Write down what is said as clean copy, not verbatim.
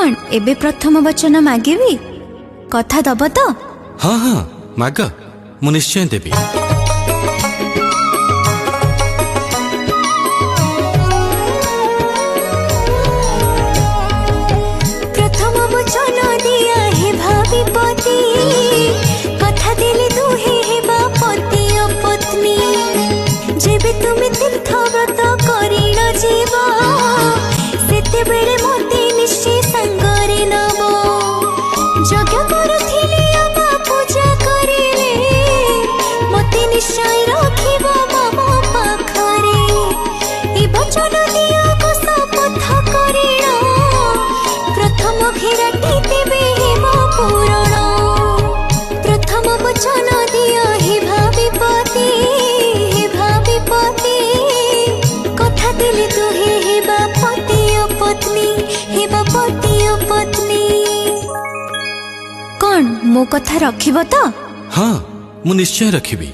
कौन एबे प्रथम वचन मागिबी कथा दब तो? हाँ हाँ माग, मु निश्चय देवी। प्रथम वचन दिया हे भाभी पति, कथा दिले दुहे हेबा पति ओ पत्नी। जेबे तुमे तीर्थ व्रत करिण जीव, सेते बेले मते निश्चय संगरे नब। यज्ञ करुथिले अबा पूजा करिले, मते निश्चय रखिब मम पाखरे। ए वचन दिया को शपथ करिण, प्रथम घेराटी देवे हेम पूरण। प्रथम वचन दिया हे भाभी पति, हे भाभी पति, कथा दिले दुहे हेबा पति ओ पत्नी, हेबा पति ओ पत्नी। कौन मो कथा रखिब तो? हाँ मु निश्चय रखिबी।